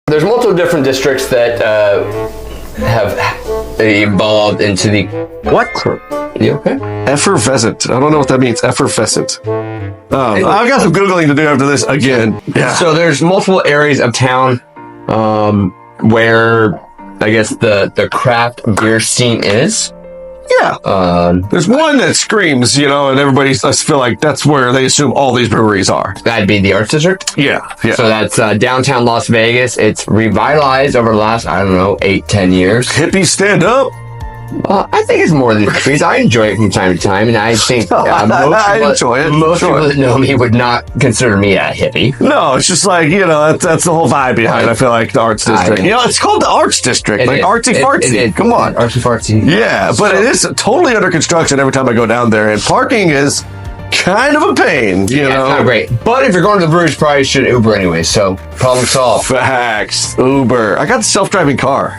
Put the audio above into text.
There's multiple different districts that have evolved into the what? You okay? Effervescent. I don't know what that means. Effervescent. I've got some Googling to do after this again. Yeah. So there's multiple areas of town where I guess the craft beer scene is. Yeah. There's one that screams, and everybody, I feel like that's where they assume all these breweries are. That'd be the Arts District? Yeah. So that's downtown Las Vegas. It's revitalized over the last, 8-10 years. Hippies stand up. I think it's more than hippies. I enjoy it from time to time, and I think I enjoy it. Most people that know me would not consider me a hippie. No, it's just like, that's the whole vibe behind it. I feel like the Arts District. It's called the Arts District. Artsy fartsy. Come on. Artsy fartsy. Yeah, but it is totally under construction every time I go down there, and parking is kind of a pain, It's not great. But if you're going to the breweries, probably should Uber anyway, so problem solved. Facts. Uber. I got the self-driving car.